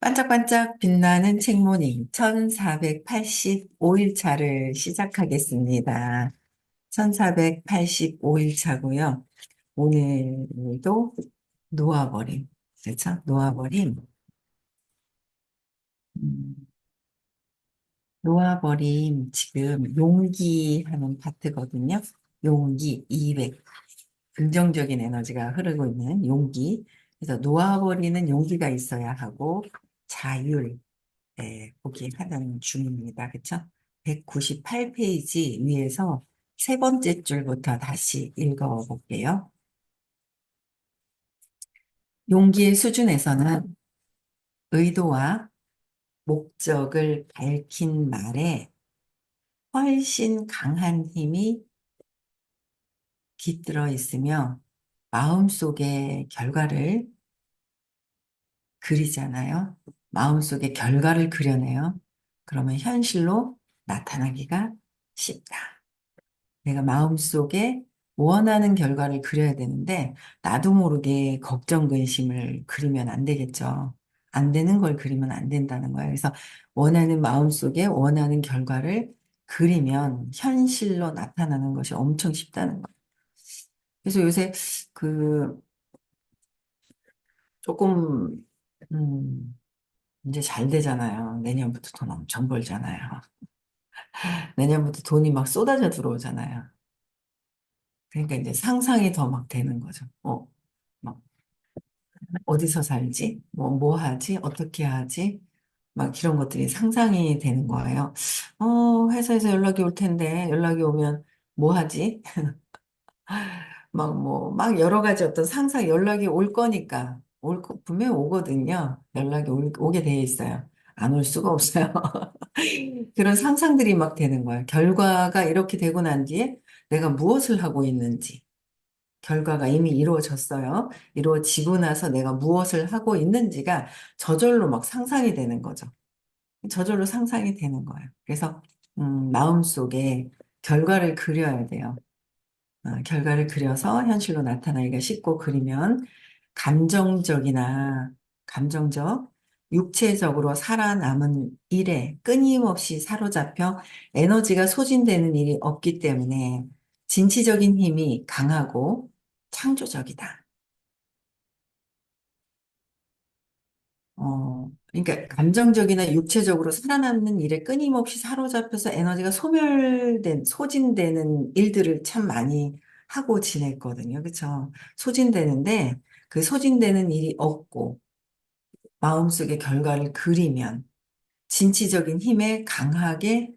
반짝반짝 빛나는 책모닝 1485일 차를 시작하겠습니다. 1485일 차고요. 오늘도 놓아버림. 그렇죠? 놓아버림. 음, 놓아버림 지금 용기 하는 파트거든요. 용기 200. 긍정적인 에너지가 흐르고 있는 용기. 그래서 놓아버리는 용기가 있어야 하고 자율. 네, 보기 하는 중입니다. 그쵸? 198페이지 위에서 세 번째 줄부터 다시 읽어볼게요. 용기의 수준에서는 의도와 목적을 밝힌 말에 훨씬 강한 힘이 깃들어 있으며 마음속의 결과를 그리잖아요. 마음속의 결과를 그려내요. 그러면 현실로 나타나기가 쉽다. 내가 마음속에 원하는 결과를 그려야 되는데, 나도 모르게 걱정, 근심을 그리면 안 되겠죠. 안 되는 걸 그리면 안 된다는 거예요. 그래서 원하는 마음속에 원하는 결과를 그리면 현실로 나타나는 것이 엄청 쉽다는 거예요. 그래서 요새 그 조금, 음, 이제 잘 되잖아요. 내년부터 돈 엄청 벌잖아요. 내년부터 돈이 막 쏟아져 들어오잖아요. 그러니까 이제 상상이 더 막 되는 거죠. 막 어디서 살지? 뭐 하지? 어떻게 하지? 막 이런 것들이 상상이 되는 거예요. 회사에서 연락이 올 텐데, 연락이 오면 뭐 하지? 막 여러 가지 어떤 상상, 연락이 올 거니까, 분명히 오거든요. 오게 돼 있어요. 안 올 수가 없어요. 그런 상상들이 막 되는 거예요. 결과가 이렇게 되고 난 뒤에 내가 무엇을 하고 있는지. 결과가 이미 이루어졌어요. 이루어지고 나서 내가 무엇을 하고 있는지가 저절로 막 상상이 되는 거죠. 저절로 상상이 되는 거예요. 그래서 마음속에 결과를 그려야 돼요. 결과를 그려서 현실로 나타나기가 쉽고 그리면 감정적이나 감정적, 육체적으로 살아남은 일에 끊임없이 사로잡혀 에너지가 소진되는 일이 없기 때문에 진취적인 힘이 강하고 창조적이다. 그러니까 감정적이나 육체적으로 살아남는 일에 끊임없이 사로잡혀서 에너지가 소진되는 일들을 참 많이 하고 지냈거든요. 그쵸? 소진되는데 그 소진되는 일이 없고 마음속의 결과를 그리면 진취적인 힘에 강하게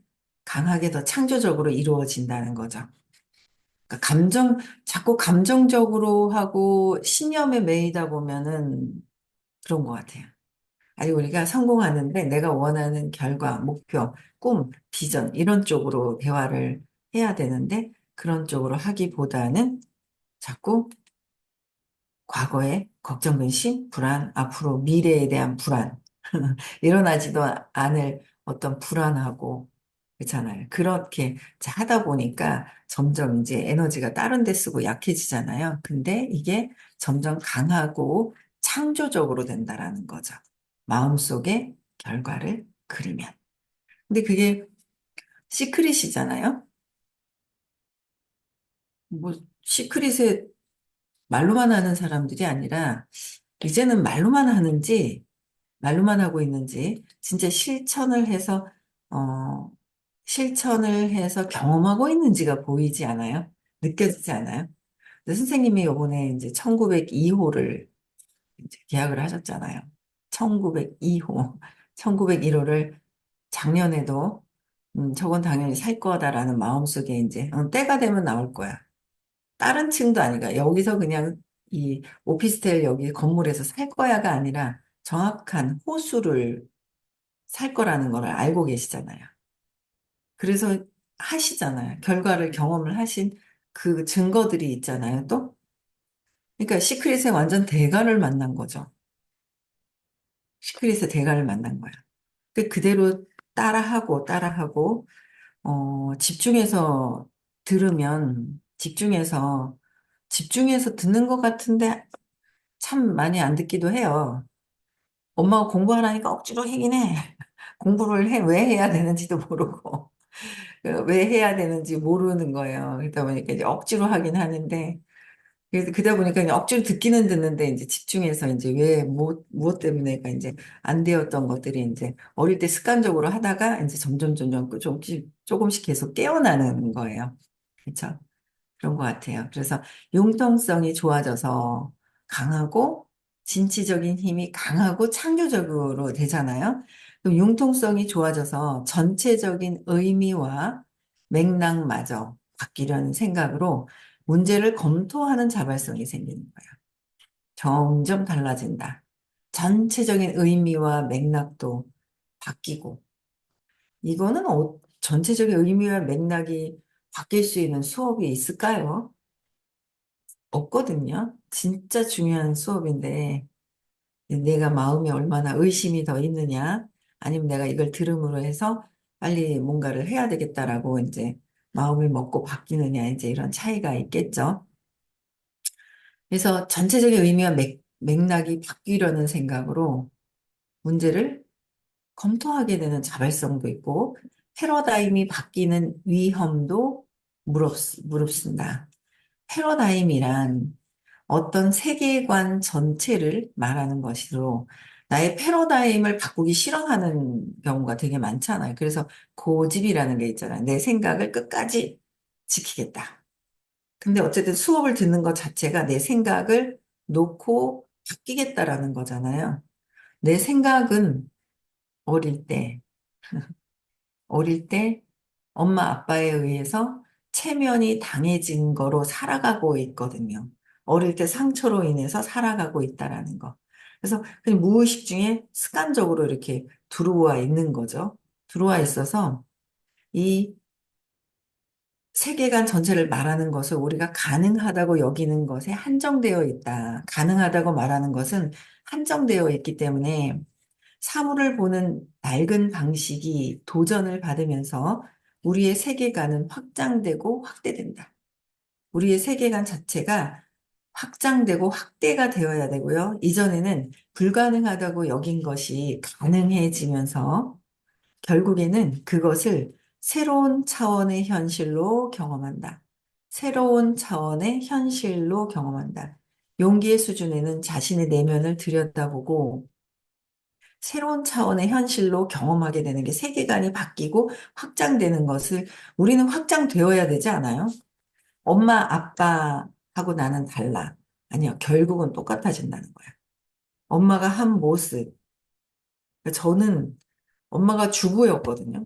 더 창조적으로 이루어진다는 거죠. 그러니까 자꾸 감정적으로 하고 신념에 매이다 보면은 그런 것 같아요. 아니, 우리가 성공하는데 내가 원하는 결과, 목표, 꿈, 비전, 이런 쪽으로 대화를 해야 되는데 그런 쪽으로 하기보다는 자꾸 과거의 걱정, 근심, 불안, 앞으로 미래에 대한 불안, 일어나지도 않을 어떤 불안하고, 그렇잖아요. 그렇게 하다 보니까 점점 이제 에너지가 다른 데 쓰고 약해지잖아요. 근데 이게 점점 강하고 창조적으로 된다라는 거죠. 마음속에 결과를 그리면. 근데 그게 시크릿이잖아요. 뭐, 시크릿에 말로만 하는 사람들이 아니라, 이제는 말로만 하고 있는지, 진짜 어, 실천을 해서 경험하고 있는지가 보이지 않아요? 느껴지지 않아요? 근데 선생님이 요번에 이제 1902호를 이제 계약을 하셨잖아요. 1902호, 1901호를 작년에도, 저건 당연히 살 거다라는 마음속에 이제, 때가 되면 나올 거야. 다른 층도 아니라 여기서 그냥 이 오피스텔 여기 건물에서 살 거야가 아니라 정확한 호수를 살 거라는 걸 알고 계시잖아요. 그래서 하시잖아요. 결과를 경험을 하신 그 증거들이 있잖아요, 또. 그러니까 시크릿의 완전 대가를 만난 거죠. 시크릿의 대가를 만난 거야. 그대로 따라하고, 집중해서 들으면, 집중해서 듣는 것 같은데 참 많이 안 듣기도 해요. 엄마가 공부하라니까 억지로 하긴 해. 공부를 해, 왜 해야 되는지도 모르고, 왜 해야 되는지 모르는 거예요. 그러다 보니까 이제 억지로 하긴 하는데, 그래서 그러다 보니까 그냥 억지로 듣기는 듣는데 이제 집중해서 이제 왜, 무엇 때문에가 이제 안 되었던 것들이 이제 어릴 때 습관적으로 하다가 이제 점점 조금씩 계속 깨어나는 거예요. 그렇죠? 그런 것 같아요. 그래서 융통성이 좋아져서 강하고 진취적인 힘이 강하고 창조적으로 되잖아요. 그럼 융통성이 좋아져서 전체적인 의미와 맥락마저 바뀌려는 생각으로 문제를 검토하는 자발성이 생기는 거예요. 점점 달라진다. 전체적인 의미와 맥락도 바뀌고, 이거는 전체적인 의미와 맥락이 바뀔 수 있는 수업이 있을까요? 없거든요. 진짜 중요한 수업인데, 내가 마음에 얼마나 의심이 더 있느냐, 아니면 내가 이걸 들음으로 해서 빨리 뭔가를 해야 되겠다라고 이제 마음을 먹고 바뀌느냐, 이제 이런 차이가 있겠죠. 그래서 전체적인 의미와 맥락이 바뀌려는 생각으로 문제를 검토하게 되는 자발성도 있고, 패러다임이 바뀌는 위험도 무릅쓴다. 패러다임이란 어떤 세계관 전체를 말하는 것이로 나의 패러다임을 바꾸기 싫어하는 경우가 되게 많잖아요. 그래서 고집이라는 게 있잖아요. 내 생각을 끝까지 지키겠다. 근데 어쨌든 수업을 듣는 것 자체가 내 생각을 놓고 바뀌겠다라는 거잖아요. 내 생각은 어릴 때 어릴 때 엄마 아빠에 의해서 체면이 당해진 거로 살아가고 있거든요. 어릴 때 상처로 인해서 살아가고 있다라는 거. 그래서 그냥 무의식 중에 습관적으로 이렇게 들어와 있는 거죠. 들어와 있어서 이 세계관 전체를 말하는 것을 우리가 가능하다고 여기는 것에 한정되어 있다. 가능하다고 말하는 것은 한정되어 있기 때문에 사물을 보는 낡은 방식이 도전을 받으면서 우리의 세계관은 확장되고 확대된다. 우리의 세계관 자체가 확장되고 확대가 되어야 되고요. 이전에는 불가능하다고 여긴 것이 가능해지면서 결국에는 그것을 새로운 차원의 현실로 경험한다. 새로운 차원의 현실로 경험한다. 용기의 수준에는 자신의 내면을 들여다보고 새로운 차원의 현실로 경험하게 되는 게 세계관이 바뀌고 확장되는 것을 우리는 확장되어야 되지 않아요? 엄마, 아빠하고 나는 달라. 아니요. 결국은 똑같아진다는 거야. 엄마가 한 모습. 저는 엄마가 주부였거든요.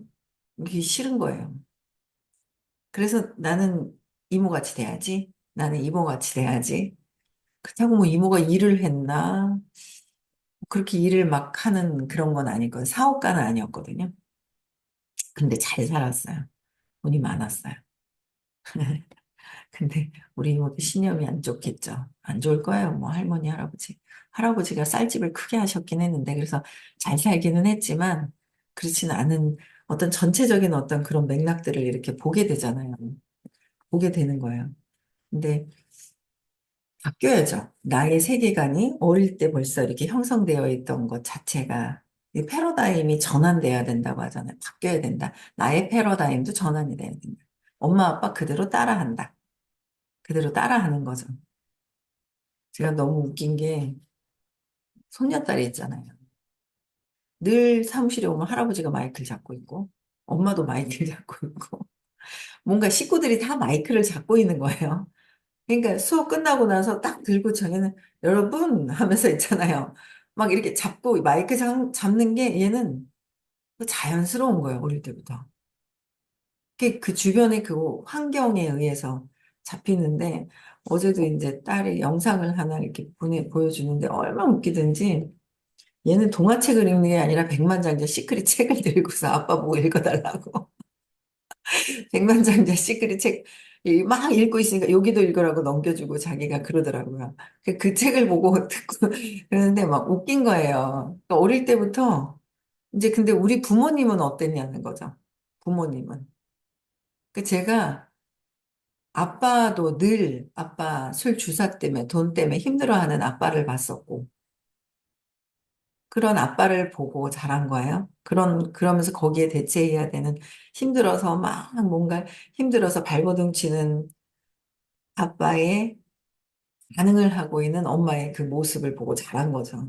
그게 싫은 거예요. 그래서 나는 이모같이 돼야지. 나는 이모같이 돼야지. 그렇다고 뭐 이모가 일을 했나? 그렇게 일을 막 하는 그런 건 아니고 사업가는 아니었거든요. 근데 잘 살았어요. 돈이 많았어요. 근데 우리 이모도 신념이 안 좋겠죠. 안 좋을 거예요. 뭐 할머니, 할아버지. 할아버지가 쌀집을 크게 하셨긴 했는데 그래서 잘 살기는 했지만 그렇지는 않은 어떤 전체적인 어떤 그런 맥락들을 이렇게 보게 되잖아요. 보게 되는 거예요. 근데 바뀌어야죠. 나의 세계관이 어릴 때 벌써 이렇게 형성되어 있던 것 자체가 이 패러다임이 전환돼야 된다고 하잖아요. 바뀌어야 된다. 나의 패러다임도 전환이 돼야 된다. 엄마, 아빠 그대로 따라한다. 그대로 따라하는 거죠. 제가 너무 웃긴 게 손녀딸이 있잖아요. 늘 사무실에 오면 할아버지가 마이크를 잡고 있고 엄마도 마이크를 잡고 있고 뭔가 식구들이 다 마이크를 잡고 있는 거예요. 그러니까 수업 끝나고 나서 딱 들고 저희는 여러분 하면서 있잖아요. 막 이렇게 잡고 마이크 잡는 게 얘는 자연스러운 거예요. 어릴 때부터. 그 주변의 그 환경에 의해서 잡히는데 어제도 이제 딸이 영상을 하나 이렇게 보여주는데 얼마나 웃기든지 얘는 동화책을 읽는 게 아니라 백만장자 시크릿 책을 들고서 아빠 보고 읽어달라고. 백만장자 시크릿 책 막 읽고 있으니까 여기도 읽으라고 넘겨주고 자기가 그러더라고요. 그 책을 보고 듣고 그러는데 막 웃긴 거예요. 그러니까 어릴 때부터 이제 근데 우리 부모님은 어땠냐는 거죠. 부모님은. 그 제가 아빠도 늘 아빠 술 주사 때문에 돈 때문에 힘들어하는 아빠를 봤었고 그런 아빠를 보고 자란 거예요. 그러면서 거기에 대체해야 되는 힘들어서 막 뭔가 힘들어서 발버둥 치는 아빠의 반응을 하고 있는 엄마의 그 모습을 보고 자란 거죠.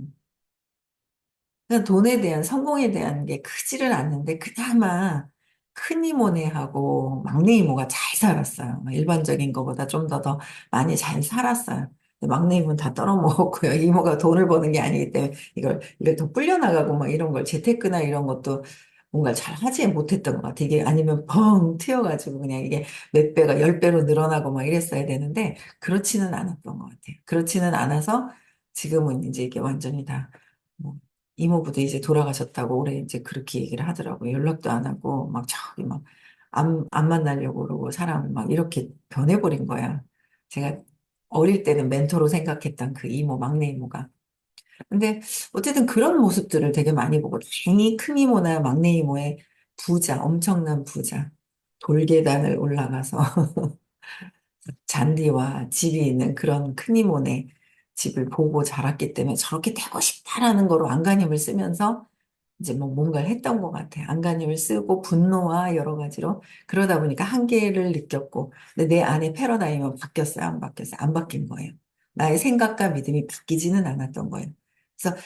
그냥 돈에 대한 성공에 대한 게 크지를 않는데 그나마 큰 이모네하고 막내 이모가 잘 살았어요. 일반적인 것보다 좀 더 많이 잘 살았어요. 근데 막내 이모는 다 떨어먹었고요. 이모가 돈을 버는 게 아니기 때문에 이걸 더 불려나가고 막 이런 걸 재테크나 이런 것도 뭔가 잘 하지 못했던 것 같아요. 이게 아니면 펑 튀어가지고 그냥 이게 몇 배가 열 배로 늘어나고 막 이랬어야 되는데 그렇지는 않았던 것 같아요. 그렇지는 않아서 지금은 이제 이게 완전히 다 뭐 이모부도 이제 돌아가셨다고 올해 이제 그렇게 얘기를 하더라고요. 연락도 안 하고 막 저기 막 안 만나려고 그러고 사람 막 이렇게 변해버린 거야. 제가 어릴 때는 멘토로 생각했던 그 이모, 막내 이모가. 근데 어쨌든 그런 모습들을 되게 많이 보고 다행히 큰 이모나 막내 이모의 부자, 엄청난 부자, 돌계단을 올라가서 잔디와 집이 있는 그런 큰 이모네 집을 보고 자랐기 때문에 저렇게 되고 싶다라는 거로 안간힘을 쓰면서 이제 뭐 뭔가를 했던 것 같아요. 안간힘을 쓰고 분노와 여러 가지로 그러다 보니까 한계를 느꼈고 근데 내 안에 패러다임은 바뀌었어요? 안 바뀌었어요? 안 바뀐 거예요. 나의 생각과 믿음이 바뀌지는 않았던 거예요. 그래서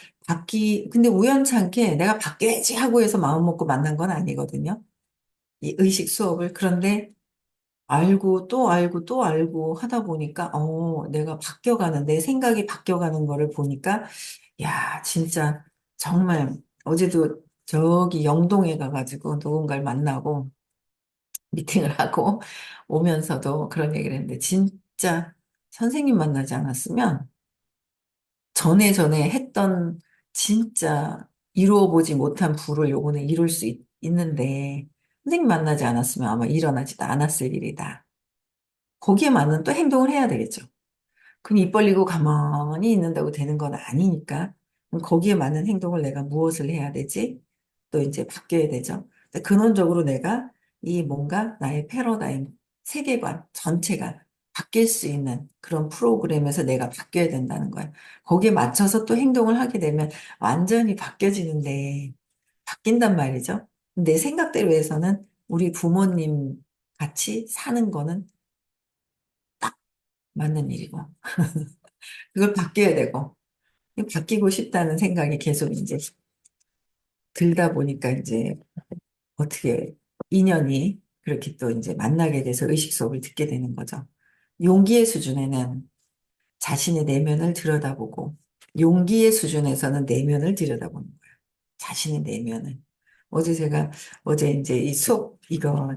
근데 우연찮게 내가 바뀌어야지 하고 해서 마음 먹고 만난 건 아니거든요. 이 의식 수업을. 그런데 알고 또 알고 또 알고 하다 보니까 내가 바뀌어가는 내 생각이 바뀌어가는 거를 보니까 야 진짜 정말 어제도 저기 영동에 가가지고 누군가를 만나고 미팅을 하고 오면서도 그런 얘기를 했는데 진짜 선생님 만나지 않았으면 전에 했던 진짜 이루어 보지 못한 부를 요번에 이룰 수 있는데 선생님 만나지 않았으면 아마 일어나지도 않았을 일이다. 거기에 맞는 또 행동을 해야 되겠죠. 그럼 입 벌리고 가만히 있는다고 되는 건 아니니까 그럼 거기에 맞는 행동을 내가 무엇을 해야 되지? 또 이제 바뀌어야 되죠. 근원적으로 내가 이 뭔가 나의 패러다임, 세계관 전체가 바뀔 수 있는 그런 프로그램에서 내가 바뀌어야 된다는 거야. 거기에 맞춰서 또 행동을 하게 되면 완전히 바뀌어지는데 바뀐단 말이죠. 내 생각대로 해서는 우리 부모님 같이 사는 거는 맞는 일이고 그걸 바뀌어야 되고 바뀌고 싶다는 생각이 계속 이제 들다 보니까 이제 어떻게 인연이 그렇게 또 이제 만나게 돼서 의식 수업을 듣게 되는 거죠. 용기의 수준에는 자신의 내면을 들여다보고 용기의 수준에서는 내면을 들여다보는 거예요. 자신의 내면을. 어제 제가 어제 이제 이 수업 이거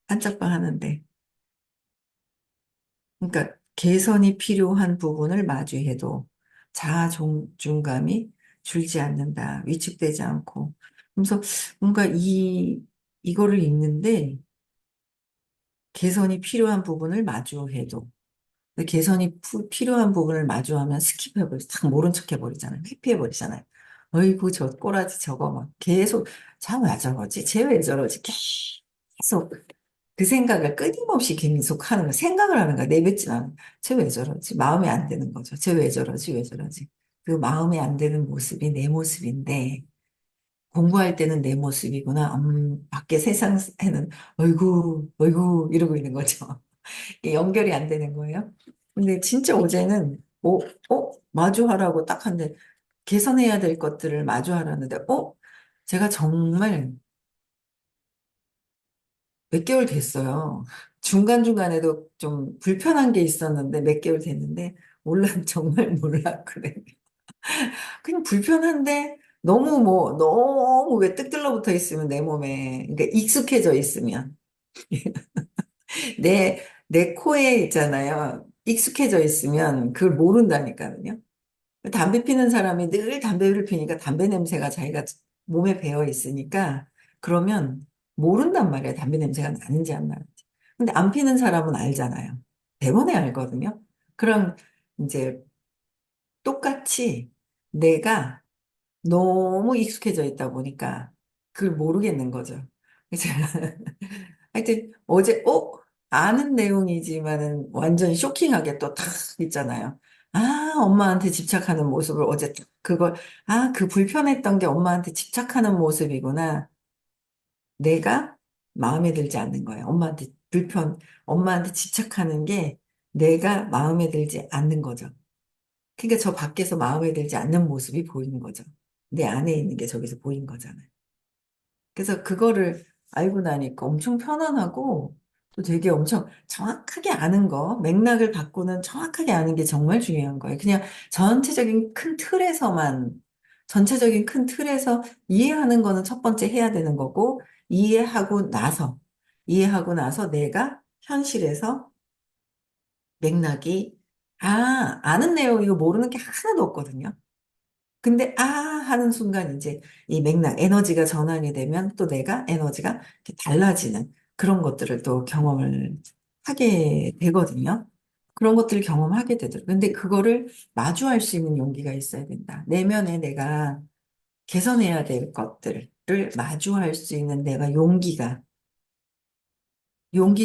한짝방 하는데 그러니까 개선이 필요한 부분을 마주해도 자아 존중감이 줄지 않는다. 위축되지 않고. 그래서 뭔가 이거를 읽는데 개선이 필요한 부분을 마주해도 근데 개선이 필요한 부분을 마주하면 스킵해버리죠. 딱 모른 척 해버리잖아요. 회피해버리잖아요. 어이구, 저 꼬라지 저거 막 계속, 자, 왜 저러지? 쟤 왜 저러지? 계속 그 생각을 끊임없이 계속 하는 거, 생각을 하는 거야. 내뱉지 않아. 쟤 왜 저러지? 마음에 안 드는 거죠. 쟤 왜 저러지? 왜 저러지? 그 마음에 안 드는 모습이 내 모습인데, 공부할 때는 내 모습이구나. 밖에 세상에는, 어이구, 어이구, 이러고 있는 거죠. 이게 연결이 안 되는 거예요. 근데 진짜 어제는, 마주하라고 딱 한데, 개선해야 될 것들을 마주하라는데, 제가 정말 몇 개월 됐어요. 중간중간에도 좀 불편한 게 있었는데 몇 개월 됐는데 몰라 정말 몰라 그래. 그냥 불편한데 너무 왜 뜩 들러붙어 있으면 내 몸에 그러니까 익숙해져 있으면 내 코에 있잖아요. 익숙해져 있으면 그걸 모른다니까요. 담배 피는 사람이 늘 담배를 피니까 담배 냄새가 자기가 몸에 배어 있으니까 그러면 모른단 말이에요. 담배 냄새가 나는지 안 나는지. 근데 안 피는 사람은 알잖아요. 대번에 알거든요. 그럼 이제 똑같이 내가 너무 익숙해져 있다 보니까 그걸 모르겠는 거죠. 그래서 하여튼 어제 아는 내용이지만은 완전 쇼킹하게 또 탁 있잖아요. 엄마한테 집착하는 모습을 어제 그걸, 그 불편했던 게 엄마한테 집착하는 모습이구나. 내가 마음에 들지 않는 거예요. 엄마한테 집착하는 게 내가 마음에 들지 않는 거죠. 그러니까 저 밖에서 마음에 들지 않는 모습이 보이는 거죠. 내 안에 있는 게 저기서 보인 거잖아요. 그래서 그거를 알고 나니까 엄청 편안하고 또 되게 엄청 정확하게 아는 거, 맥락을 바꾸는 정확하게 아는 게 정말 중요한 거예요. 그냥 전체적인 큰 틀에서만, 전체적인 큰 틀에서 이해하는 거는 첫 번째 해야 되는 거고, 이해하고 나서, 이해하고 나서 내가 현실에서 맥락이, 아는 내용 이거 모르는 게 하나도 없거든요. 근데 하는 순간 이제 이 맥락, 에너지가 전환이 되면 또 내가 에너지가 이렇게 달라지는 그런 것들을 또 경험을 하게 되거든요. 그런 것들을 경험하게 되더라고요. 근데 그거를 마주할 수 있는 용기가 있어야 된다. 내면에 내가 개선해야 될 것들을 마주할 수 있는 내가 용기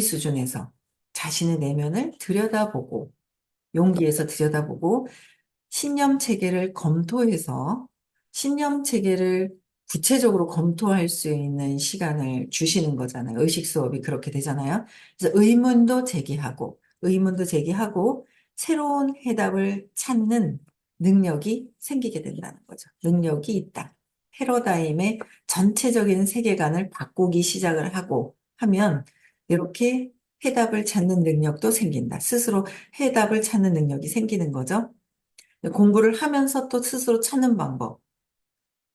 수준에서 자신의 내면을 들여다보고, 용기에서 들여다보고, 신념 체계를 검토해서 신념 체계를 구체적으로 검토할 수 있는 시간을 주시는 거잖아요. 의식 수업이 그렇게 되잖아요. 그래서 의문도 제기하고, 새로운 해답을 찾는 능력이 생기게 된다는 거죠. 능력이 있다. 패러다임의 전체적인 세계관을 바꾸기 시작을 하고 하면, 이렇게 해답을 찾는 능력도 생긴다. 스스로 해답을 찾는 능력이 생기는 거죠. 공부를 하면서 또 스스로 찾는 방법.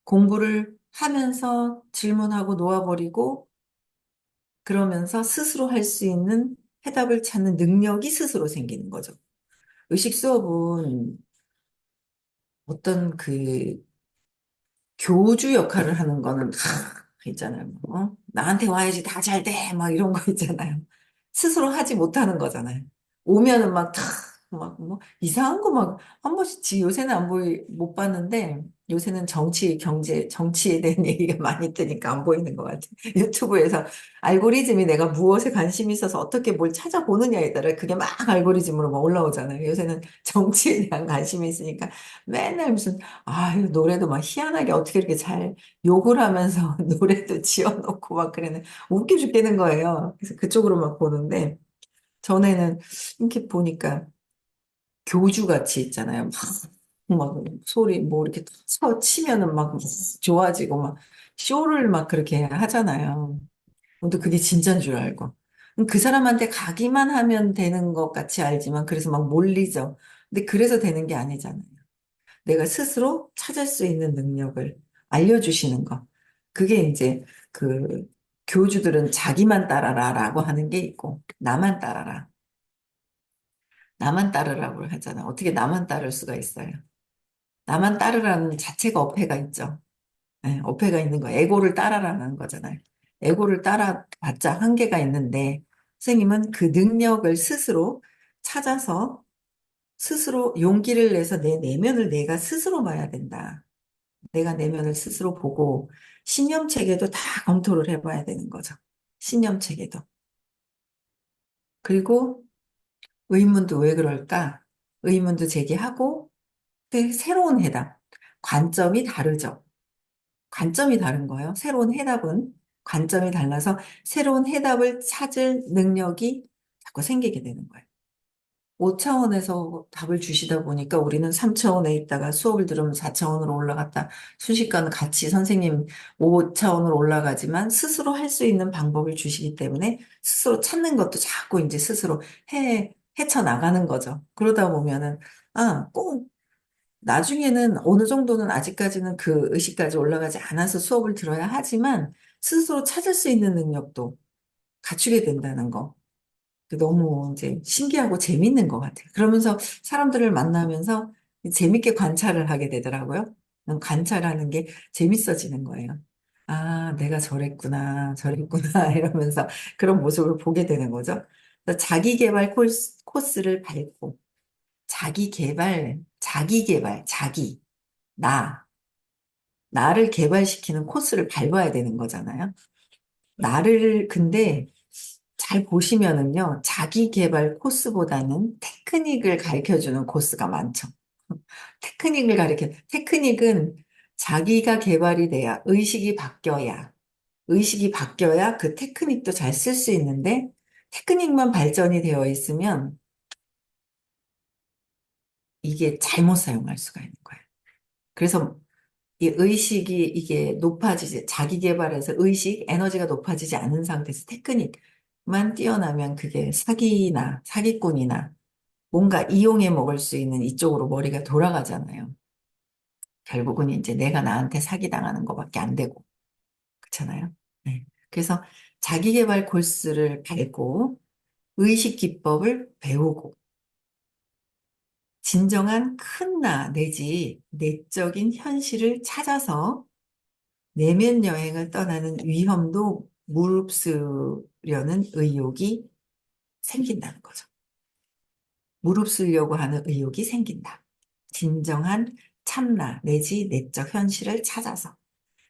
공부를 하면서 질문하고 놓아버리고 그러면서 스스로 할 수 있는 해답을 찾는 능력이 스스로 생기는 거죠. 의식 수업은 어떤 교주 역할을 하는 거는 있잖아요. 나한테 와야지 다 잘 돼. 막 이런 거 있잖아요. 스스로 하지 못하는 거잖아요. 오면은 막 뭐 이상한 거 막 한 번씩 요새는 못 봤는데 요새는 정치, 경제, 정치에 대한 얘기가 많이 뜨니까 안 보이는 것 같아요. 유튜브에서 알고리즘이 내가 무엇에 관심이 있어서 어떻게 뭘 찾아보느냐에 따라 그게 막 알고리즘으로 막 올라오잖아요. 요새는 정치에 대한 관심이 있으니까 맨날 무슨 이 노래도 막 희한하게 어떻게 이렇게 잘 욕을 하면서 노래도 지어놓고 막 그러는 웃겨 죽겠는 거예요. 그래서 그쪽으로 막 보는데 전에는 이렇게 보니까 교주같이 있잖아요. 막 소리 뭐 이렇게 치면은 막 좋아지고 막 쇼를 막 그렇게 하잖아요. 근데 그게 진짜인 줄 알고. 그 사람한테 가기만 하면 되는 것 같이 알지만 그래서 막 몰리죠. 근데 그래서 되는 게 아니잖아요. 내가 스스로 찾을 수 있는 능력을 알려주시는 거. 그게 이제 그 교주들은 자기만 따라라라고 하는 게 있고, 나만 따라라. 나만 따르라고 하잖아. 어떻게 나만 따를 수가 있어요? 나만 따르라는 자체가 어폐가 있죠. 네, 어폐가 있는 거. 에고를 따라라는 거잖아요. 에고를 따라봤자 한계가 있는데, 선생님은 그 능력을 스스로 찾아서 스스로 용기를 내서 내 내면을 내가 스스로 봐야 된다. 내가 내면을 스스로 보고 신념 체계도 다 검토를 해봐야 되는 거죠. 신념 체계도. 그리고 의문도 왜 그럴까? 의문도 제기하고 그 새로운 해답. 관점이 다르죠. 관점이 다른 거예요. 새로운 해답은 관점이 달라서 새로운 해답을 찾을 능력이 자꾸 생기게 되는 거예요. 5차원에서 답을 주시다 보니까 우리는 3차원에 있다가 수업을 들으면 4차원으로 올라갔다. 순식간에 같이 선생님 5차원으로 올라가지만 스스로 할 수 있는 방법을 주시기 때문에 스스로 찾는 것도 자꾸 이제 스스로 헤쳐나가는 거죠. 그러다 보면은, 꼭 나중에는 어느 정도는 아직까지는 그 의식까지 올라가지 않아서 수업을 들어야 하지만 스스로 찾을 수 있는 능력도 갖추게 된다는 거. 너무 이제 신기하고 재밌는 것 같아요. 그러면서 사람들을 만나면서 재밌게 관찰을 하게 되더라고요. 관찰하는 게 재밌어지는 거예요. 내가 저랬구나, 저랬구나, 이러면서 그런 모습을 보게 되는 거죠. 그래서 자기 개발 코스를 밟고, 나, 나를 개발시키는 코스를 밟아야 되는 거잖아요. 근데 잘 보시면은요, 자기 개발 코스보다는 테크닉을 가르쳐 주는 코스가 많죠. 테크닉은 자기가 개발이 돼야, 의식이 바뀌어야 그 테크닉도 잘 쓸 수 있는데, 테크닉만 발전이 되어 있으면 이게 잘못 사용할 수가 있는 거예요. 그래서 이 의식이 이게 높아지지, 자기 개발에서 에너지가 높아지지 않은 상태에서 테크닉만 뛰어나면 그게 사기꾼이나 뭔가 이용해 먹을 수 있는 이쪽으로 머리가 돌아가잖아요. 결국은 이제 내가 나한테 사기당하는 것밖에 안 되고, 그렇잖아요. 네. 그래서 자기 개발 코스를 밟고, 의식 기법을 배우고, 진정한 큰 나 내지 내적인 현실을 찾아서 내면 여행을 떠나는 위험도 무릅쓰려는 의욕이 생긴다는 거죠. 무릅쓰려고 하는 의욕이 생긴다. 진정한 참나 내지 내적 현실을 찾아서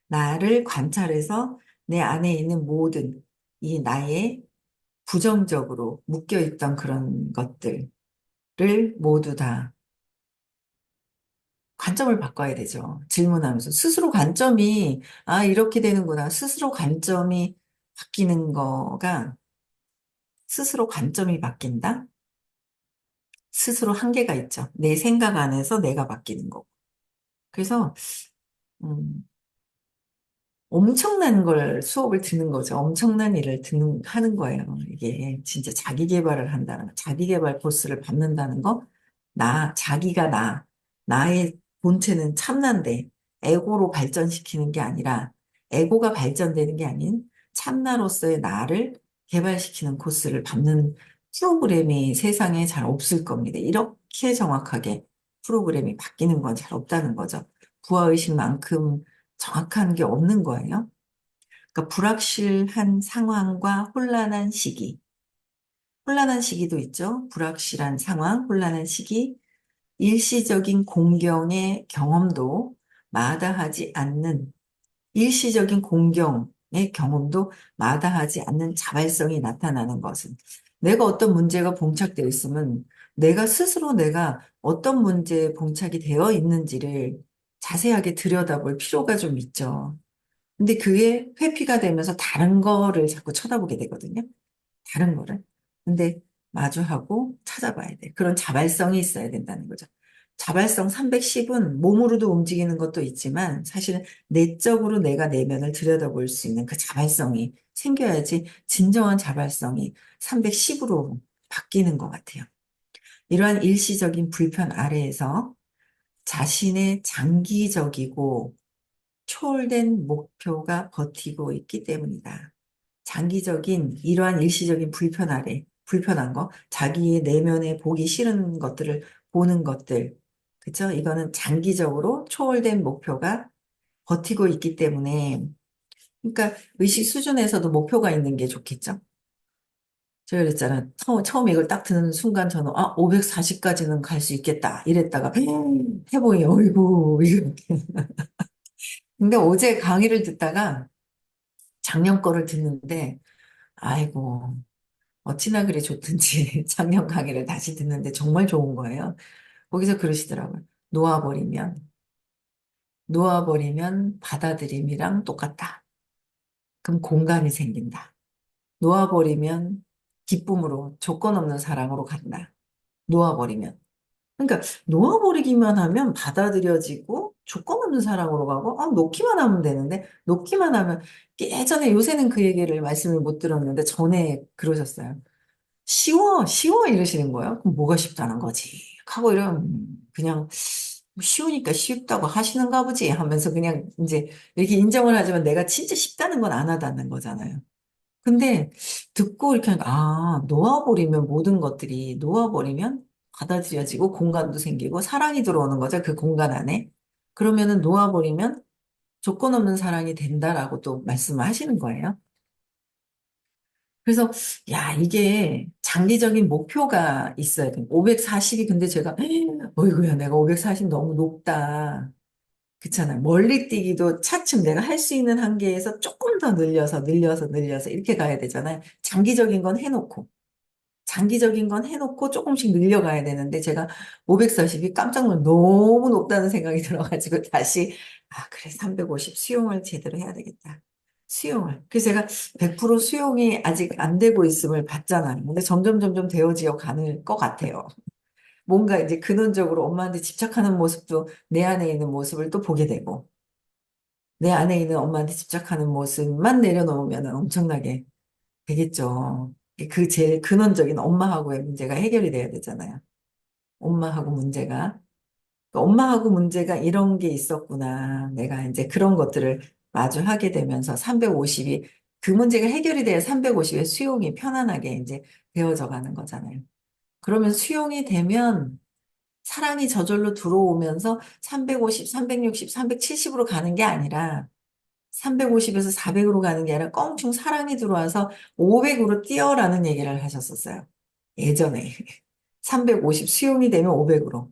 나를 관찰해서 내 안에 있는 모든 이 나의 부정적으로 묶여있던 그런 것들을 모두 다 관점을 바꿔야 되죠. 질문하면서 이렇게 되는구나. 바뀌는 거가 스스로 관점이 바뀐다? 스스로 한계가 있죠. 내 생각 안에서 내가 바뀌는 거. 그래서, 음, 엄청난 걸 수업을 듣는 거죠. 엄청난 하는 거예요. 이게 진짜 자기 개발을 한다는 거. 자기 개발 코스를 받는다는 거. 나의 본체는 참나인데, 에고로 발전시키는 게 아니라, 에고가 발전되는 게 아닌 참나로서의 나를 개발시키는 코스를 받는 프로그램이 세상에 잘 없을 겁니다. 이렇게 정확하게 프로그램이 바뀌는 건 잘 없다는 거죠. 부하의식만큼 정확한 게 없는 거예요. 그러니까 불확실한 상황과 혼란한 시기도 있죠. 불확실한 상황, 혼란한 시기, 일시적인 공경의 경험도 마다하지 않는, 일시적인 공경의 경험도 마다하지 않는 자발성이 나타나는 것은 내가 어떤 문제가 봉착되어 있으면 내가 어떤 문제에 봉착이 되어 있는지를 자세하게 들여다볼 필요가 좀 있죠. 근데 그게 회피가 되면서 다른 거를 자꾸 쳐다보게 되거든요. 다른 거를. 근데 마주하고 찾아봐야 돼. 그런 자발성이 있어야 된다는 거죠. 자발성 310은 몸으로도 움직이는 것도 있지만 사실은 내적으로 내가 내면을 들여다볼 수 있는 그 자발성이 생겨야지 진정한 자발성이 310으로 바뀌는 것 같아요. 이러한 일시적인 불편 아래에서 자신의 장기적이고 초월된 목표가 버티고 있기 때문이다. 이러한 일시적인 불편한 거, 자기의 내면에 보기 싫은 것들을 보는 것들, 그쵸? 이거는 장기적으로 초월된 목표가 버티고 있기 때문에, 그러니까 의식 수준에서도 목표가 있는 게 좋겠죠? 제가 그랬잖아요. 처음 이걸 딱 듣는 순간 저는, 540까지는 갈 수 있겠다. 이랬다가, 해보니, 어이구, 이렇게. 근데 어제 강의를 듣다가 작년 거를 듣는데, 아이고, 어찌나 그리 좋든지 작년 강의를 다시 듣는데 정말 좋은 거예요. 거기서 그러시더라고요. 놓아버리면, 놓아버리면 받아들임이랑 똑같다. 그럼 공간이 생긴다. 놓아버리면 기쁨으로 조건 없는 사랑으로 간다. 놓아버리면. 그러니까 놓아버리기만 하면 받아들여지고 조건 없는 사랑으로 가고 놓기만 하면 되는데 놓기만 하면 예전에 요새는 그 얘기를 말씀을 못 들었는데 전에 그러셨어요. 쉬워 이러시는 거예요. 그럼 뭐가 쉽다는 거지? 하고 이러면 그냥 쉬우니까 쉽다고 하시는가 보지 하면서 그냥 이제 이렇게 인정을 하지만 내가 진짜 쉽다는 건 안 하다는 거잖아요. 근데 듣고 이렇게 하니까 놓아버리면 모든 것들이 놓아버리면 받아들여지고 공간도 생기고 사랑이 들어오는 거죠. 그 공간 안에. 그러면은 놓아버리면 조건 없는 사랑이 된다라고 또 말씀을 하시는 거예요. 그래서 야 이게 장기적인 목표가 있어야 돼. 540이 근데 제가 어이구야 내가 540 너무 높다. 그렇잖아요. 멀리 뛰기도 차츰 내가 할 수 있는 한계에서 조금 조금 더 늘려서 이렇게 가야 되잖아요. 장기적인 건 해놓고 조금씩 늘려가야 되는데 제가 540이 깜짝 놀라 너무 높다는 생각이 들어가지고 다시 그래 350 수용을 제대로 해야 되겠다. 수용을. 그래서 제가 100% 수용이 아직 안 되고 있음을 봤잖아요. 근데 점점 되어지어 가는 것 같아요. 뭔가 이제 근원적으로 엄마한테 집착하는 모습도 내 안에 있는 모습을 또 보게 되고 내 안에 있는 엄마한테 집착하는 모습만 내려놓으면 엄청나게 되겠죠. 그 제일 근원적인 엄마하고의 문제가 해결이 돼야 되잖아요. 엄마하고 문제가. 그러니까 엄마하고 문제가 이런 게 있었구나. 내가 이제 그런 것들을 마주하게 되면서 350이 그 문제가 해결이 돼야 350의 수용이 편안하게 이제 되어져 가는 거잖아요. 그러면 수용이 되면 사랑이 저절로 들어오면서 350, 360, 370으로 가는 게 아니라 350에서 400으로 가는 게 아니라 껑충 사랑이 들어와서 500으로 뛰어라는 얘기를 하셨었어요. 예전에. 350 수용이 되면 500으로.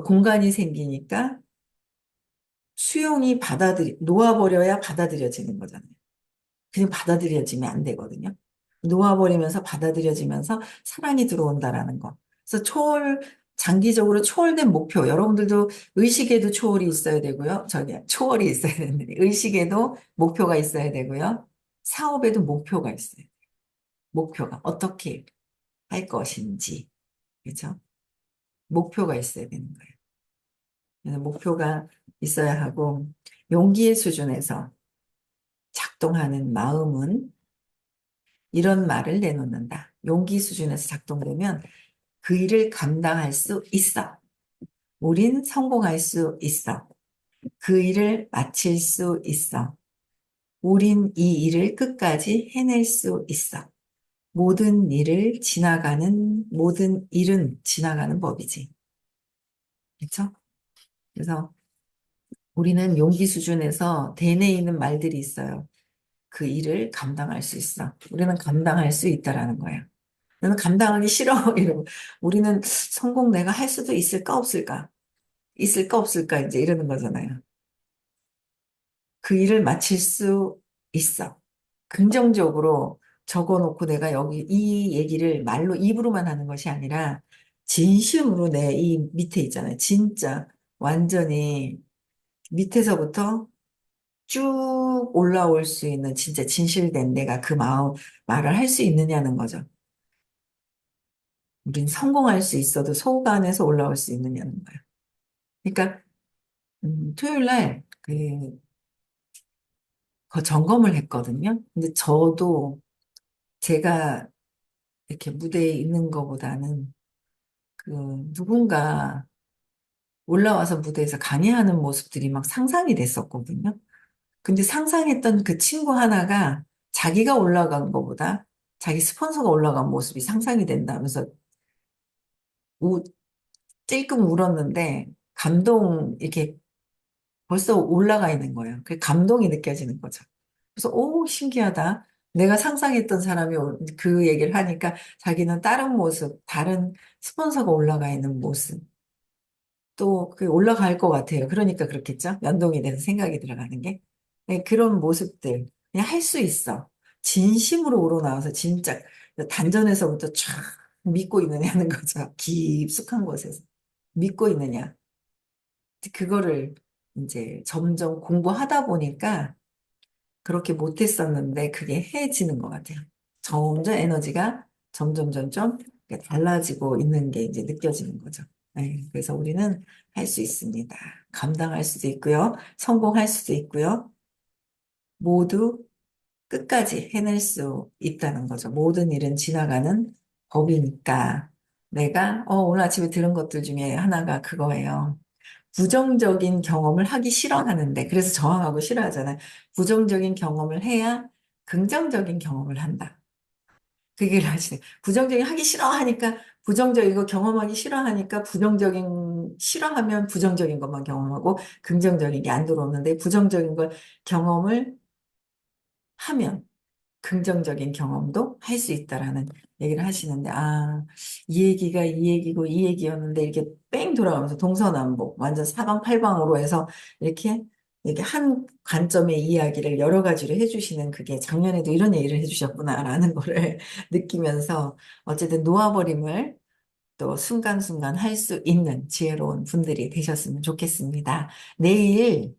공간이 생기니까 놓아버려야 받아들여지는 거잖아요. 그냥 받아들여지면 안 되거든요. 놓아버리면서 받아들여지면서 사랑이 들어온다라는 거. 그래서 장기적으로 초월된 목표. 여러분들도 의식에도 초월이 있어야 되고요. 초월이 있어야 되는데, 의식에도 목표가 있어야 되고요. 사업에도 목표가 있어요. 목표가. 어떻게 할 것인지. 그죠? 목표가 있어야 되는 거예요. 그래서 목표가 있어야 하고, 용기의 수준에서 작동하는 마음은 이런 말을 내놓는다. 용기 수준에서 작동되면 그 일을 감당할 수 있어. 우린 성공할 수 있어. 그 일을 마칠 수 있어. 우린 이 일을 끝까지 해낼 수 있어. 모든 일은 지나가는 법이지. 그렇죠? 그래서 우리는 용기 수준에서 대내에 있는 말들이 있어요. 그 일을 감당할 수 있어. 우리는 감당할 수 있다라는 거야. 나는 감당하기 싫어. 이러고. 우리는 성공 내가 할 수도 있을까, 없을까? 있을까, 없을까? 이제 이러는 거잖아요. 그 일을 마칠 수 있어. 긍정적으로 적어놓고 내가 여기 이 얘기를 말로 입으로만 하는 것이 아니라 진심으로 내 이 밑에 있잖아요. 진짜 완전히 밑에서부터 쭉 올라올 수 있는 진짜 진실된 내가 그 마음 말을 할 수 있느냐는 거죠. 우린 성공할 수 있어도 속 안에서 올라올 수 있느냐는 거예요. 그러니까 토요일 날 그 점검을 했거든요. 근데 저도 제가 이렇게 무대에 있는 것보다는 그 누군가 올라와서 무대에서 강의하는 모습들이 막 상상이 됐었거든요. 근데 상상했던 그 친구 하나가 자기가 올라간 것보다 자기 스폰서가 올라간 모습이 상상이 된다면서 우, 찔끔 울었는데 이렇게 벌써 올라가 있는 거예요. 그 감동이 느껴지는 거죠. 그래서 오 신기하다. 내가 상상했던 사람이 그 얘기를 하니까 자기는 다른 모습, 다른 스폰서가 올라가 있는 모습 또 그 올라갈 것 같아요. 그러니까 그렇겠죠. 연동이 돼서 생각이 들어가는 게. 네, 그런 모습들 그냥 할 수 있어. 진심으로 우러나와서 진짜 단전에서부터 쫙 믿고 있느냐는 거죠. 깊숙한 곳에서 믿고 있느냐. 그거를 이제 점점 공부하다 보니까 그렇게 못했었는데 그게 해지는 것 같아요. 점점 에너지가 점점 달라지고 있는 게 이제 느껴지는 거죠. 네, 그래서 우리는 할 수 있습니다. 감당할 수도 있고요. 성공할 수도 있고요. 모두 끝까지 해낼 수 있다는 거죠. 모든 일은 지나가는 법이니까 내가 오늘 아침에 들은 것들 중에 하나가 그거예요. 부정적인 경험을 하기 싫어하는데, 그래서 저항하고 싫어하잖아요. 부정적인 경험을 해야 긍정적인 경험을 한다. 그 얘기를 하시네. 하기 싫어하니까, 부정적이고 경험하기 싫어하니까, 싫어하면 부정적인 것만 경험하고, 긍정적인 게 안 들어오는데, 부정적인 걸 경험을 하면, 긍정적인 경험도 할 수 있다라는 얘기를 하시는데, 이 얘기가 이 얘기고 이 얘기였는데, 이렇게 뺑 돌아가면서 동서남북, 완전 사방팔방으로 해서 이렇게 이게 한 관점의 이야기를 여러 가지로 해주시는 그게 작년에도 이런 얘기를 해주셨구나라는 거를 느끼면서 어쨌든 놓아버림을 또 순간순간 할 수 있는 지혜로운 분들이 되셨으면 좋겠습니다. 내일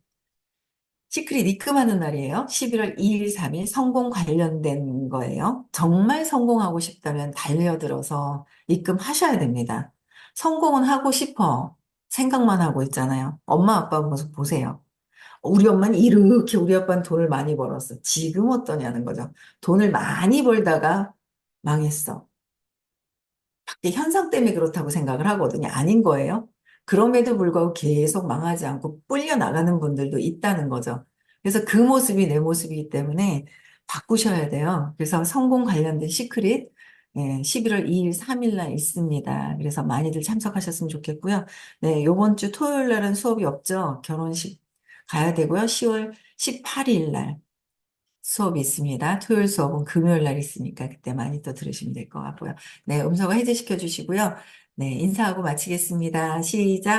시크릿 입금하는 날이에요. 11월 2일, 3일 성공 관련된 거예요. 정말 성공하고 싶다면 달려들어서 입금하셔야 됩니다. 성공은 하고 싶어. 생각만 하고 있잖아요. 엄마 아빠 모습 보세요. 우리 엄마는 이렇게 우리 아빠는 돈을 많이 벌었어. 지금 어떠냐는 거죠. 돈을 많이 벌다가 망했어. 밖에 현상 때문에 그렇다고 생각을 하거든요. 아닌 거예요. 그럼에도 불구하고 계속 망하지 않고 불려 나가는 분들도 있다는 거죠. 그래서 그 모습이 내 모습이기 때문에 바꾸셔야 돼요. 그래서 성공 관련된 시크릿 11월 2일, 3일 날 있습니다. 그래서 많이들 참석하셨으면 좋겠고요. 네, 요번 주 토요일 날은 수업이 없죠. 결혼식 가야 되고요. 10월 18일 날 수업이 있습니다. 토요일 수업은 금요일 날 있으니까 그때 많이 또 들으시면 될 것 같고요. 네, 음성을 해제시켜 주시고요. 네, 인사하고 마치겠습니다. 시작.